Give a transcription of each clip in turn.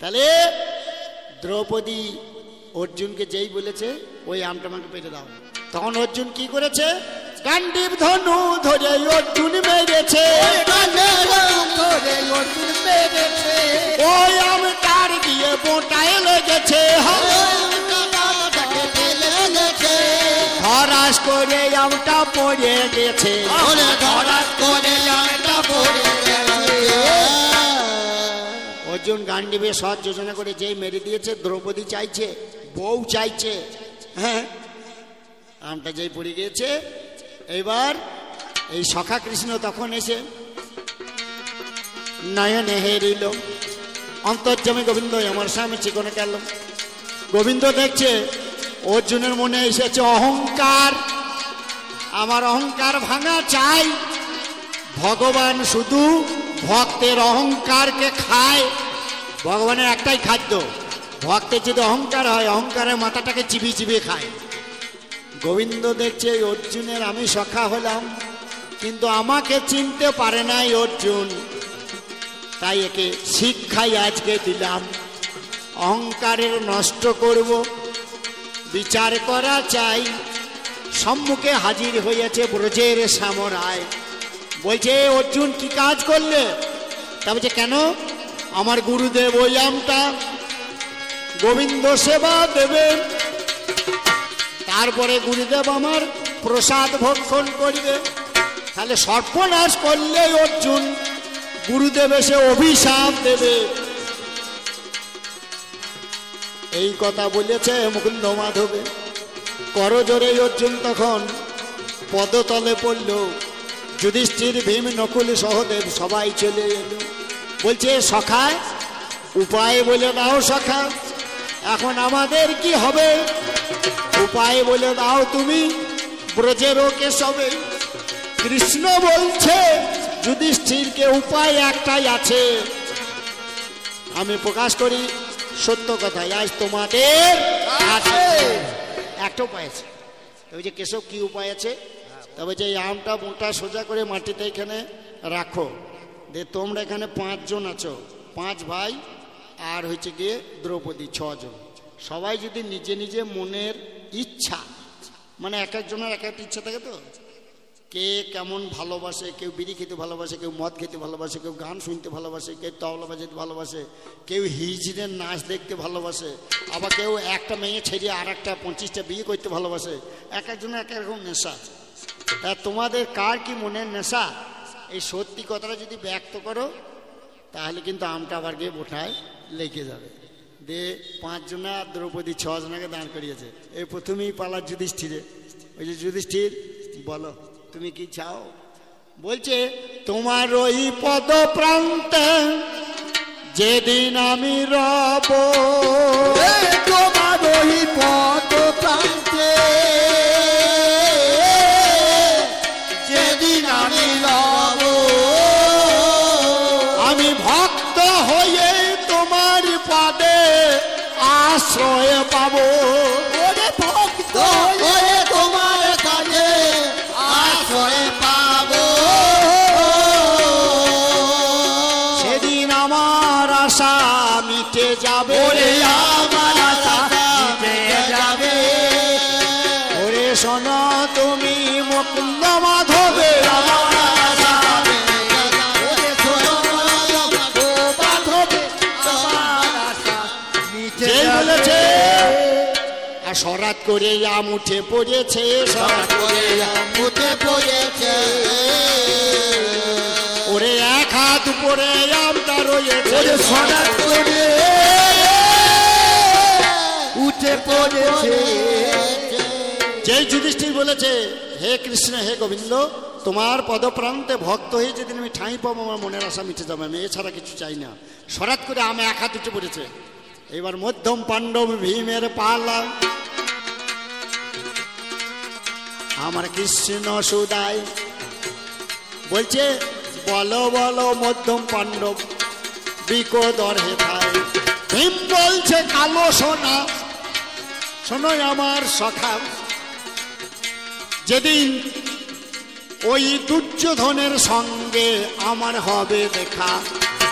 তাহলে দ্রৌপদী অর্জুনকে যেই বলেছে ওই আমটা আমাকে পেটে দাও, তখন অর্জুন কি করেছে? গান্ডীব ধনু ধরে অর্জুন মেরেছে, ওই আমটার দিয়ে বোটায় লেগেছে, ধরাস করে আমটা পড়ে গেছে, অর্জুন গান্ডীবে সৎ যোজনা করে যেই মেরে দিয়েছে, দ্রৌপদী চাইছে, বউ চাইছে, হ্যাঁ, আমটা যেই পড়ে গিয়েছে। এইবার এই সখা কৃষ্ণ তখন এসে নয়নে হেরিল, অন্তর্যামী গোবিন্দ আমার স্বামী চিকনে গেল। গোবিন্দ দেখছে অর্জুনের মনে এসেছে অহংকার, আমার অহংকার ভাঙা চাই। ভগবান শুধু ভক্তের অহংকারকে খায়, ভগবানের একটাই খাদ্য, ভক্তের যদি অহংকার হয় অহংকারের মাথাটাকে চিবিয়ে চিবিয়ে খায়। গোবিন্দ দেখছে অর্জুনের আমি সখা হলাম, কিন্তু আমাকে চিনতে পারে নাই অর্জুন, তাই একে শিক্ষাই আজকে দিলাম, অহংকারের নষ্ট করব, বিচার করা চাই। সম্মুখে হাজির হয়েছে ব্রজের সামরায়, বলছে অর্জুন কি কাজ করলে? তা বলছে কেন? আমার গুরুদেব ওই আমটা গোবিন্দ সেবা দেবে, তারপরে গুরুদেব আমার প্রসাদ ভক্ষণ করবে। তাহলে সর্বনাশ করলে অর্জুন গুরুদেব এসে অভিশাপ দেবে। এই কথা বলেছে মুকুন্দ মাধবে। করজোরে অর্জুন তখন পদতলে পড়ল, যুধিষ্ঠির ভীম নকুল সহদেব সবাই চলে এলো। বলছে সখা উপায় বলে দাও সখা, এখন আমাদের কি হবে? উপায় বলে দাও তুমি ব্রজের কেশবে। কৃষ্ণ বলছে যুধিষ্ঠিরকে উপায় একটাই আছে, আমি প্রকাশ করি সত্য কথা, আজ তোমাদের আছে একটা উপায় আছে। ওই যে কেশব কি উপায় আছে? তবে যে এই আমটা মোটা সোজা করে মাটিতে এখানে রাখো, যে তোমরা এখানে 5 জন আছো, 5 ভাই আর হচ্ছে গিয়ে দ্রৌপদী 6 জন, সবাই যদি নিজে নিজে মনের ইচ্ছা, মানে এক একজনের এক একটা ইচ্ছা থাকে, তো কে কেমন ভালোবাসে, কেউ বিড়ি খেতে ভালোবাসে, কেউ মদ খেতে ভালোবাসে, কেউ গান শুনতে ভালোবাসে, কেউ তবলা বাজাতে ভালোবাসে, কেউ হিজড়ের নাচ দেখতে ভালোবাসে, আবার কেউ একটা মেয়ে ছেড়ে আর একটা 25টা বিয়ে করতে ভালোবাসে। এক একজনের এক রকম নেশা। তা তোমাদের কার কি মনের নেশা, এই সত্যি কথাটা যদি ব্যক্ত করো তাহলে কিন্তু আমটা আবার গিয়ে বোঠায় লেগে যাবে। দে 5 জনা দ্রৌপদী 6 জনাকে দাঁড় করিয়েছে। এই প্রথমেই পালা যুধিষ্ঠিরে। ওই যে যুধিষ্ঠির বলো তুমি কি চাও? বলছে তোমার ওই পদ প্রান্তে যেদিন আমি রব, তোমার ওই পদ প্রান্তে যেদিন আমি রব, আমি ভক্ত হয়ে তোমার পদে আশ্রয় পাবো। ওরে ভক্ত হয়ে তোমার কাছে আশ্রয় পাবো, সেদিন আমার আশা মিটে যাবে, আমার আশা মিটে যাবে। ওরে শোনো তুমি মুকুন্দ মাধবে, আমার আশা যেই বলেছে আর সরাত করে আম উঠে পড়েছে, সরাত করে আম উঠে পড়েছে, ওরে এক হাত উপরে আমটা রয়েছে, সরাত করে উঠে পড়েছে। যেই যুধিষ্ঠির বলেছে হে কৃষ্ণ হে গোবিন্দ তোমার পদপ্রান্তে ভক্ত হয়ে যেদিন আমি ঠাঁই পাবো আমার মনের আশা মিটে যাবে, আমি এছাড়া কিছু চাই না। সরাত করে আমি এক হাত উঠে পড়েছে। এবার মধ্যম পাণ্ডব ভীমের পালা, আমার কৃষ্ণ সুদাই বলছে বলো বলো মধ্যম পাণ্ডব বিকোদর হেথায়। ভীম বলছে কালো সোনা শোনো আমার সখা, যেদিন ওই দুর্যোধনের সঙ্গে আমার হবে দেখা,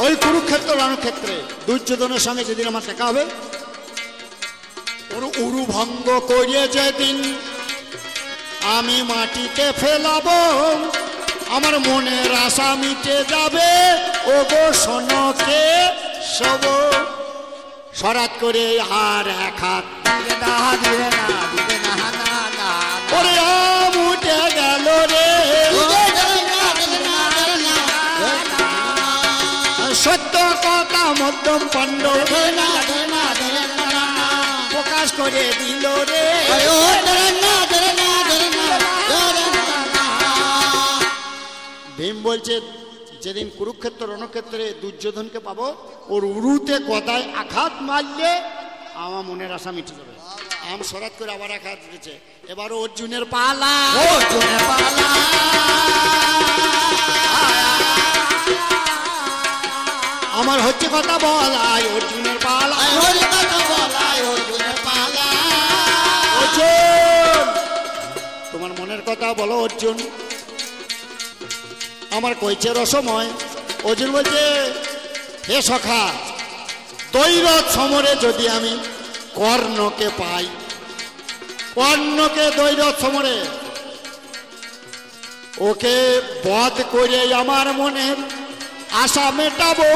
ওই কুরুক্ষেত্র রণক্ষেত্রে দুর্যোধনের সঙ্গে যেদিন আমার দেখা হবে, ওর উরু ভঙ্গ করিয়ে যেদিন আমি মাটিতে ফেলাবো, আমার মনের আশা মিটে যাবে। ও গো শোনকে সব সরাত করে আর এক হাত ওরে আম উঠে গেল রে, সত্য কথা মধ্যম পাণ্ডব প্রকাশ করে দিল রে। ভীম বলছে যেদিন কুরুক্ষেত্র রণক্ষেত্রে দুর্যোধনকে পাবো, ওর উরুতে গদায় আঘাত মারলে আমার মনের আশা মিটে যাবে। আম সরাত করে আবার আঘাত দিয়েছে, এবার অর্জুনের পালা। আমার হচ্ছে কথা বলাই অর্জুনের পালা। অর্জুন তোমার মনের কথা বলো অর্জুন, আমার কইছে রসময়। অর্জুন বলছে হে সখা, দৈরথ সমরে যদি আমি কর্ণকে পাই, কর্ণকে দৈরথ সমরে ওকে বধ করে আমার মনের আশা মেটাবো।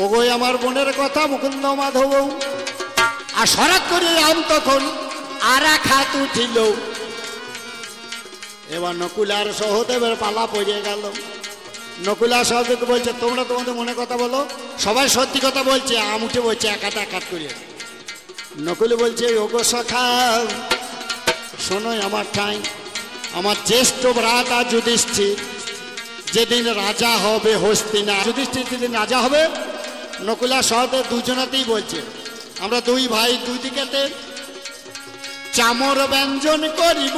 ওগো আমার মনের কথা মুকুন্দ মাধব। আর সরাত করে আম তখন আর এক হাত উঠিল। এবার নকুল আর সহদেবের পালা পড়ে গেল। নকুল আর সহদেবকে বলছে তোমরা তোমাদের মনে কথা বলো, সবাই সত্যি কথা বলছে, আম উঠে বলছে এক হাত করে। নকুল বলছে ওগো সখা শোনো আমার ঠাই, আমার জ্যেষ্ঠ ভ্রাতা যুধিষ্ঠির যেদিন রাজা হবে হস্তিনা, যুধিষ্ঠির যেদিন রাজা হবে, নকুল আর সহদেব দুজনাতেই বলছে আমরা দুই ভাই দুই দিকেতে চামর ব্যঞ্জন করিব।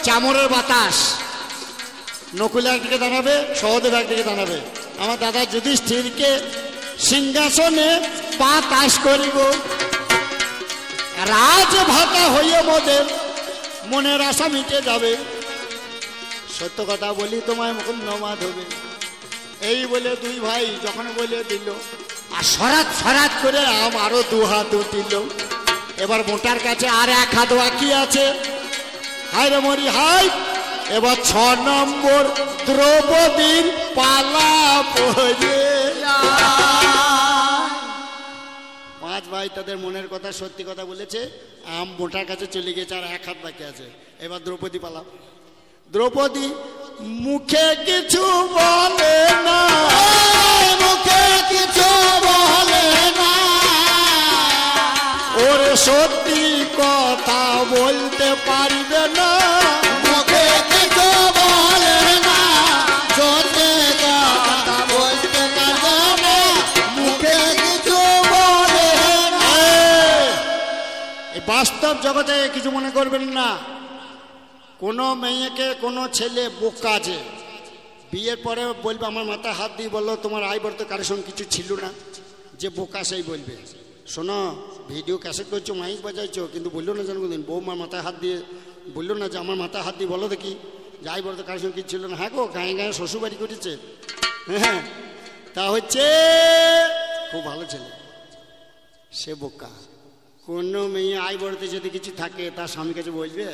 চামরের বাতাস, নকুল একদিকে দাঁড়াবে, সহদেব একদিকে দাঁড়াবে। আমার দাদা যুধিষ্ঠিরকে সিংহাসনে পা তাস করিব, রাজ ভাতা হইয়ে মোদের মনের আশা মিটে যাবে। সত্য কথা বলি তোমায় মুকুন্দ মাধবে। এই বলে দুই ভাই যখন বলে দিল, আর সরাত সরাত করে আম আরো দু হাত উঠিল। এবার মোটার কাছে আর এক হাত বাকি আছে। হাই রে মরি হাই, এবার 6 নম্বর দ্রৌপদীর পালা পড়ে। 5 ভাই তাদের মনের কথা সত্যি কথা বলেছে, আম মোটার কাছে চলে গেছে, আর এক হাত বাকি আছে। এবার দ্রৌপদী পালা। দ্রৌপদী মুখে কিছু বলে না, মুখে কিছু বলে না, ওরে সত্যি কথা বলতে পারবে না। মুখে কিছু বলে না, সত্যি কথা বলতে পারবে না, মুখে কিছু বলে না। এই বাস্তব জগতে কিছু মনে করবেন না। কোনো মেয়েকে কোনো ছেলে বোকা যে বিয়ের পরে বলবে, আমার মাথায় হাত দিয়ে বললো তোমার আয় বলতে কারোর সঙ্গে কিছু ছিল না, যে বোকা সেই বলবে। শোনো, ভিডিও ক্যাসেট করছো, মাইক বাজাইছো, কিন্তু বললো না যেন কোনদিন বৌমার মাথায় হাত দিয়ে বললো না যে আমার মাথায় হাত দিয়ে বলো দেখি যাই বলতো কারোর সঙ্গে কিছু ছিল না। হ্যাঁ গো, গায়ে গায়ে শ্বশুরবাড়ি করেছে। হ্যাঁ, তা হচ্ছে খুব ভালো ছেলে, সে বোকা। কোনো মেয়ে আয় বলতে যদি কিছু থাকে তার স্বামীর কাছে বলবে,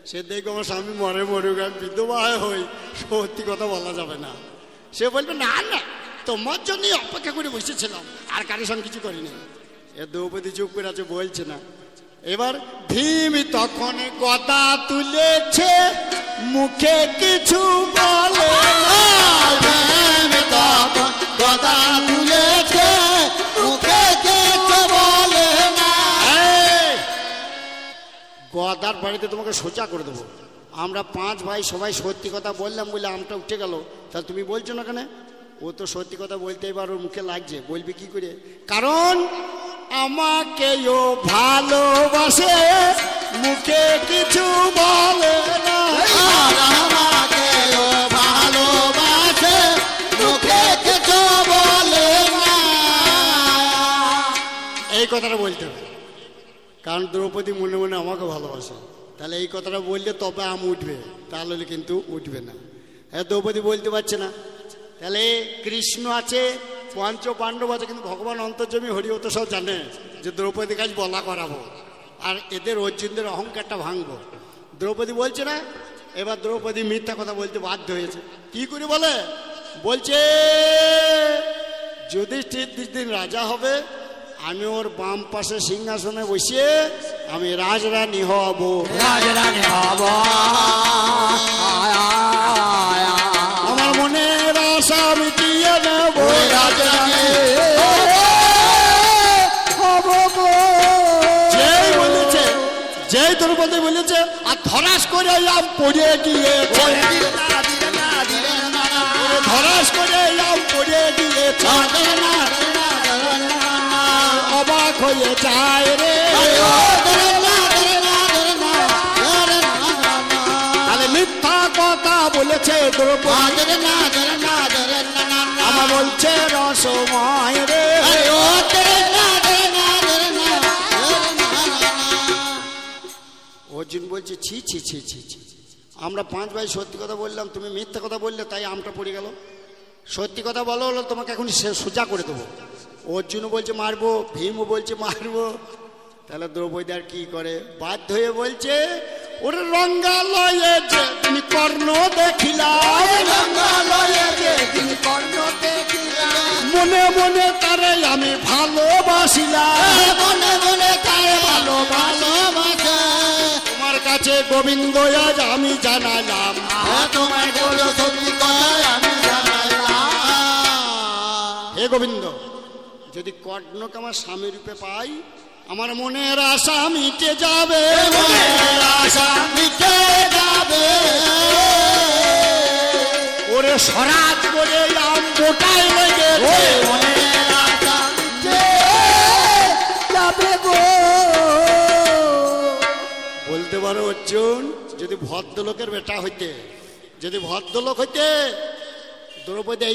সে দেখবে আমার স্বামী মরে মরুক, আমি বিধবা হই, সত্যি কথা বলা যাবে না। সে বলবে না না তোমার জন্যই অপেক্ষা করে বসেছিলাম, আর কারোর সঙ্গে কিছু করিনি। এ দ্রৌপদী চুপ করে আছে, বলছে না। এবার ভীম তখন গদা তুলেছে, মুখে কিছু বলে না। ভীম তখন গদা তুলেছে, মুখে কিছু বলে না। গদার বাড়িতে তোমাকে সোজা করে দেবো। আমরা 5 ভাই সবাই সত্যি কথা বললাম বলে আমটা উঠে গেল, তাহলে তুমি বলছো না কেন? ও তো সত্যি কথা বলতে এবার ওর মুখে লাগছে, বলবে কি করে? কারণ আমাকেও ভালোবাসে, মুখে কিছু বলে না। আমাকেও ভালোবাসে, মুখে কিছু বলে না। এই কথাটা বলতে হবে, কারণ দ্রৌপদী মনে মনে আমাকে ভালোবাসে। তাহলে এই কথাটা বললে তবে আম উঠবে, তাহলে কিন্তু উঠবে না। হ্যাঁ, দ্রৌপদী বলতে পারছে না, তাহলে কৃষ্ণ আছে, পঞ্চ পাণ্ডব আছে, কিন্তু ভগবান অন্তর্যামী হরি ও তো সব জানে যে দ্রৌপদী কাজ বলা করাবো, আর এদের অর্জুনদের অহংকারটা ভাঙবো। দ্রৌপদী বলছে না, এবার দ্রৌপদী মিথ্যা কথা বলতে বাধ্য হয়েছে। কি করে বলে? বলছে যুধিষ্ঠির দিন রাজা হবে, আমি ওর বাম পাশে সিংহাসনে বসিয়ে আমি রাজরানী হব, রাজরানী হব। আমার মনের আশা মিটিয়ে নেব, রাজরানী হব গো। যেই বলেছে, যেই দ্রৌপদী বলেছে, আর ধরাস করে আম পড়ে গিয়েছে, ধরাস করে আম পড়ে গিয়েছে, অবাক হয়ে যায় রে। তাহলে মিথ্যা কথা বলেছে দ্রৌপদী, আমার বলছে রসময় রে। অর্জুন বলছে ছি ছি ছি ছি ছি, আমরা 5 ভাই সত্যি কথা বললাম, তুমি মিথ্যা কথা বললে, তাই আমটা পড়ে গেল। সত্যি কথা বলো হলো তোমাকে এখন সোজা করে দেবো। অর্জুনও বলছে মারবো, ভীমও বলছে মারবো। তাহলে দ্রৌপদী আর কি করে, বাধ্য হয়ে বলছে ওরে রঙ্গালয়ে যে তুমি কর্ণ দেখিলাম, মনে মনে তারে আমি ভালোবাসিলাম, তোমার কাছে গোবিন্দ আজ আমি জানালাম, তোমার সত্যি কথা আমি জানালাম। হে গোবিন্দ, যদি কর্ণকে আমার স্বামী রূপে পাই, আমার মনের আশা মিটে যাবে, মনের আশা মিটে যাবে। ওরে স্বরাজ করে আম মোটাই লেগেছে, মনের আশা মিটে যাবে গো। বলতে পারো অর্জুন, যদি ভদ্রলোকের বেটা হইতে, যদি ভদ্রলোক হইতে দ্রৌপদী